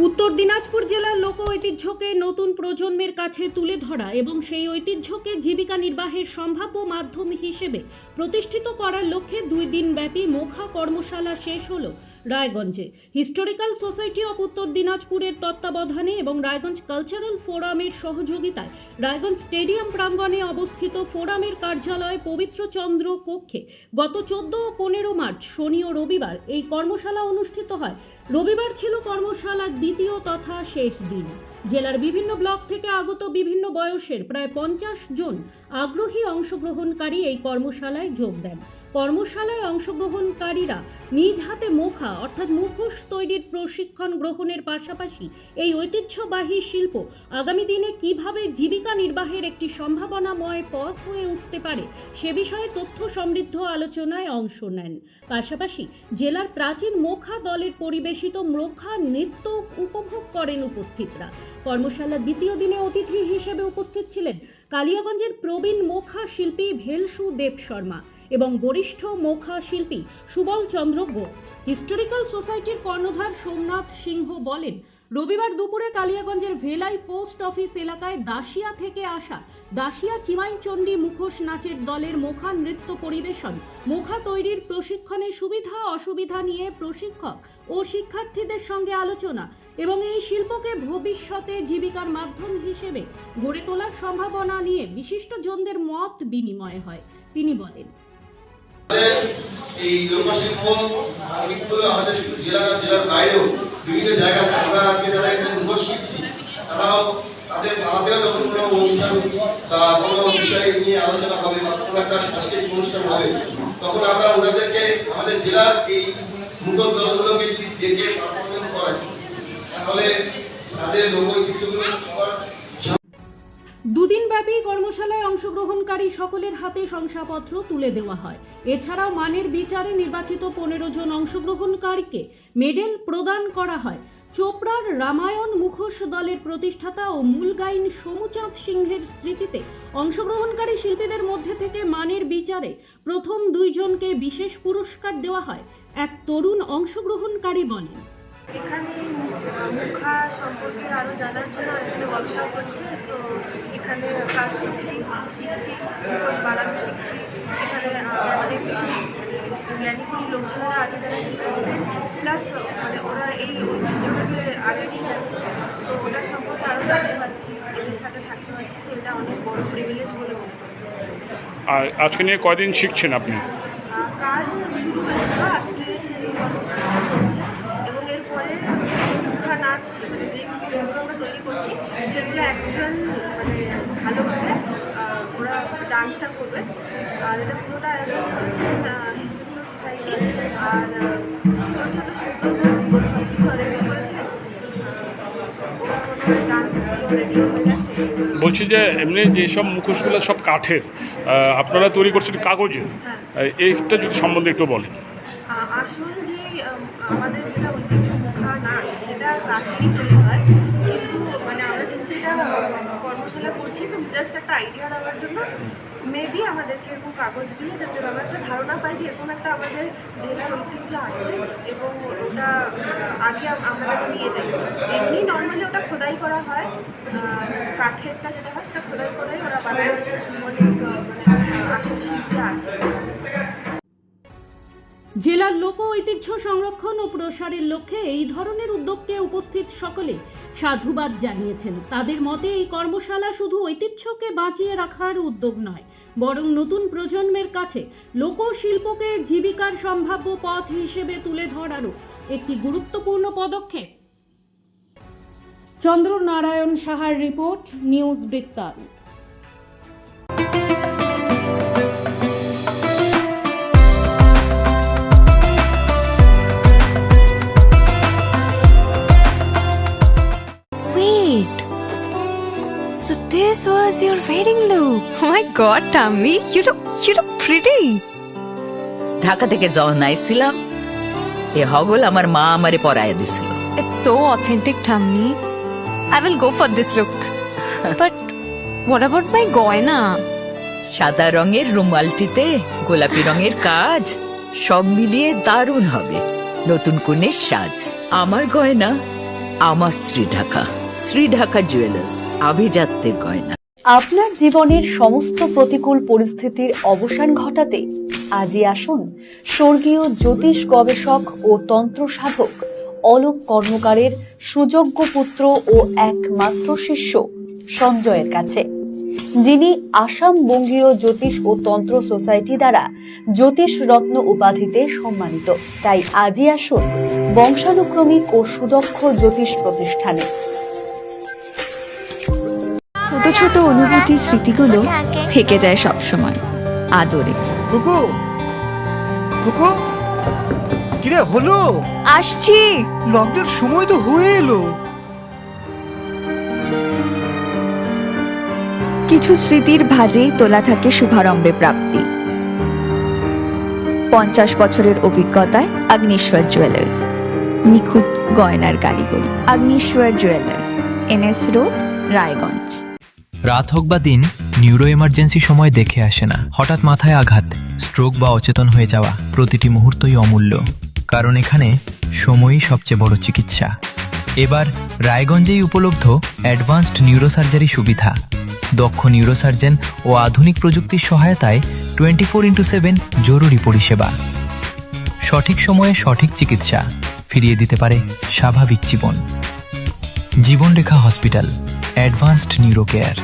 উত্তর দিনাজপুর জেলার লোক ঐতিহ্যকে নতুন প্রজন্মের কাছে তুলে ধরা এবং সেই ঐতিহ্যকে জীবিকা নির্বাহের সম্ভাব্য মাধ্যম হিসেবে প্রতিষ্ঠিত করার লক্ষ্যে 2 দিনব্যাপী মোখা কর্মশালা শেষ হলো রায়গঞ্জে। হিস্টোরিক্যাল সোসাইটি অফ উত্তর দিনাজপুরের তত্ত্বাবধানে এবং রায়গঞ্জ কালচারাল ফোরামের সহযোগিতায় রায়গঞ্জ স্টেডিয়াম প্রাঙ্গণে অবস্থিত ফোরামের কার্যালয় পবিত্র চন্দ্র কক্ষে গত 14 ও 15 মার্চ শনি ও রবিবার এই কর্মশালা অনুষ্ঠিত হয়। রবিবার ছিল কর্মশালার দ্বিতীয় তথা শেষ দিন। জেলার বিভিন্ন ব্লক থেকে আগত বিভিন্ন বয়সের প্রায় 50 জন আগ্রহী অংশগ্রহণকারী এই কর্মশালায় যোগ দেন। কর্মশালায় অংশগ্রহণকারীরা নিজ হাতে মোখা অর্থাৎ মুখোশ তৈরির প্রশিক্ষণ গ্রহণের পাশাপাশি এই ঐতিহ্যবাহী শিল্প আগামী দিনে কিভাবে জীবিকা নির্বাহের একটি সম্ভাবনাময় পথ হয়ে উঠতে পারে সে বিষয়ে তথ্য সমৃদ্ধ আলোচনায় অংশ নেন। পাশাপাশি জেলার প্রাচীন মোখা দলের পরিবেশিত মোখা নৃত্য উপভোগ করেন উপস্থিতরা। কর্মশালার দ্বিতীয় দিনে অতিথি হিসেবে উপস্থিত ছিলেন কালিয়াগঞ্জের প্রবীণ মোখা শিল্পী ভেলসু দেব শর্মা এবং বরিষ্ঠ মোখা শিল্পী সুবল চন্দ্র গোপ। হিস্টোরিক্যাল সোসাইটির কর্ণধার সোমনাথ সিংহ বলেন, রবিবার দুপুরে কালিয়াগঞ্জের ভেলাই পোস্ট অফিস এলাকায় দাসিয়া থেকে আসা দাসিয়া চিমাইচণ্ডী মুখোশ নাচের দলের মোখা নৃত্য পরিবেশন, মোখা তৈরির প্রশিক্ষণের সুবিধা অসুবিধা নিয়ে প্রশিক্ষক ও শিক্ষার্থীদের সঙ্গে আলোচনা এবং এই শিল্পকে ভবিষ্যতে জীবিকার মাধ্যম হিসেবে গড়ে তোলার সম্ভাবনা নিয়ে বিশিষ্টজনদের মত বিনিময় হয়। তিনি বলেন, এই লোকশিল্প আমাদের জেলার বাইরেও বিভিন্ন জায়গায় আমরা যারা মুখোশ শিখছি তারাও তাদের যখন কোনো অনুষ্ঠান বা কোনো বিষয় নিয়ে আলোচনা হবে বা কোনো একটা সাংস্কৃতিক অনুষ্ঠান হবে তখন আমরা ওনাদেরকে আমাদের জেলার এই মুখোশ দলগুলোকে যদি ডেকে পারফরমেন্স করাই তাহলে তাদের লোক ঐতিহ্যগুলো সবার। 2 দিনব্যাপী কর্মশালায় অংশগ্রহণকারী সকলের হাতে শংসাপত্র তুলে দেওয়া হয়। এছাড়াও মানের বিচারে নির্বাচিত 15 জন অংশগ্রহণকারীকে মেডেল প্রদান করা হয়। চোপড়ার রামায়ণ মুখোশ দলের প্রতিষ্ঠাতা ও মূল গাইন সমুচাঁদ সিংহের স্মৃতিতে অংশগ্রহণকারী শিল্পীদের মধ্যে থেকে মানের বিচারে প্রথম 2 জনকে বিশেষ পুরস্কার দেওয়া হয়। এক তরুণ অংশগ্রহণকারী বলেন, এখানে মুখা সম্পর্কে আরও জানার জন্য এখানে ওয়ার্কশপ হচ্ছে। সো এখানে কাজ করছি, শিখছি, মুখোশ বানানো শিখছি। এখানে অনেক জ্ঞানীগুলি লোকজনেরা আছে যারা শেখাচ্ছে, প্লাস ওরা এই ঐতিহ্যটাকে আগে নিয়ে যাচ্ছে। তো ওটা সম্পর্কে আরও জানতে পারছি, এদের সাথে থাকতে পারছি। তো এটা অনেক বড় প্রিভিলেজ বলে মনে করি। আর আজকে নিয়ে কয়দিন শিখছেন আপনি? কাজ শুরু হয়েছিল, আজকে সেই কর্মশালাটা চলছে এবং এরপরে মুখা নাচ যে মুখোশগুলো আমরা তৈরি করছি সেগুলো অ্যাকচুয়াল ভালোভাবে ওরা ডান্সটা করবে। আর এটা পুরোটা আয়োজন করেছেন হিস্টোরিক্যাল সোসাইটি, আর প্রচণ্ড সুন্দর সব কিছু অ্যারেঞ্জ করেছেন। ওরা কোনো ডান্সগুলো রেডি হয়ে গেছে। বলছি যে এমনি যেসব মুখোশগুলো সব কাঠের, আপনারা তৈরি করছেন কাগজের, এইটা যদি সম্বন্ধে একটু বলেন। আসল যে আমাদের যেটা ঐতিহ্য মুখা নাচ সেটা কাঠেরই তৈরি হয়, কিন্তু আমরা যেহেতু এটা কর্মশালা করছি তো জাস্ট একটা আইডিয়া দেওয়ার জন্য মেবি আমাদেরকে এরকম কাগজ দিয়ে যাতে আমরা একটা ধারণা পাই যে এরকম একটা আমাদের জেলার ঐতিহ্য আছে এবং ওটা আগে আমরা নিয়ে যাই। এমনি নর্মালি ওটা খোদাই করা হয়, কাঠেরটা যেটা হয় সেটা খোদাই করাই ওরা বানায়। অনেক আসল শিল্পী আছে। জেলার লোক ঐতিহ্য সংরক্ষণ ও প্রসারের লক্ষ্যে এই ধরনের উদ্যোগকে উপস্থিত সকলে সাধুবাদ জানিয়েছেন। তাদের মতে এই কর্মশালা শুধু ঐতিহ্যকে বাঁচিয়ে রাখার উদ্যোগ নয়, বরং নতুন প্রজন্মের কাছে লোকশিল্পকে জীবিকার সম্ভাব্য পথ হিসেবে তুলে ধরারও একটি গুরুত্বপূর্ণ পদক্ষেপ। চন্দ্রনারায়ণ সাহার রিপোর্ট, নিউজ বৃত্তান্ত। So this was your wedding look. Oh my god, Tammy, you look pretty. Dhaka থেকে যখন আইছিলাম এ হগল আমার মা আমারে পরায় দিছিল। It's so authentic, Tammy. I will go for this look. But what about my goina? সাদা রঙের রুমালটিতে গোলাপি রঙের কাজ, সব মিলিয়ে দারুণ হবে নতুন কনের সাজ। আমার গয়না আমার শ্রী ঢাকা জুয়েলার্স, আভিজাত্যের গয়না। আপনার জীবনের সমস্ত প্রতিকূল পরিস্থিতির অবসান ঘটাতে আজই আসুন স্বর্গীয় জ্যোতিষ গবেষক ও তন্ত্র সাধক অলোক কর্মকারের সুযোগ্য পুত্র ও একমাত্র শিষ্য সঞ্জয়ের কাছে, যিনি আসাম বঙ্গীয় জ্যোতিষ ও তন্ত্র সোসাইটি দ্বারা জ্যোতিষ রত্ন উপাধিতে সম্মানিত। তাই আজই আসুন বংশানুক্রমিক ও সুদক্ষ জ্যোতিষ প্রতিষ্ঠানে। ছোট ছোট অনুভূতি স্মৃতিগুলো থেকে যায় সব সময় আদরে। কুকু কুকু কিরে হলো? আসছি। লকডাউন সময় তো হয়ে এলো। কিছু স্মৃতির ভাজেই তোলা থাকে শুভারম্ভে প্রাপ্তি। 50 বছরের অভিজ্ঞতায় আগ্নেশ্বর জুয়েলার্স, নিখুঁত গয়নার কারিগরি। Agneshwar jewellers, NS road, Raiganj. রাত হোক বা দিন, নিউরো এমার্জেন্সি সময় দেখে আসে না। হঠাৎ মাথায় আঘাত, স্ট্রোক বা অচেতন হয়ে যাওয়া, প্রতিটি মুহূর্তই অমূল্য, কারণ এখানে সময়ই সবচেয়ে বড় চিকিৎসা। এবার রায়গঞ্জেই উপলব্ধ অ্যাডভান্সড নিউরোসার্জারি সুবিধা। দক্ষ নিউরোসার্জন ও আধুনিক প্রযুক্তির সহায়তায় 24x7 জরুরি পরিষেবা। সঠিক সময়ে সঠিক চিকিৎসা ফিরিয়ে দিতে পারে স্বাভাবিক জীবন। জীবনরেখা হসপিটাল, অ্যাডভান্সড নিউরো কেয়ার।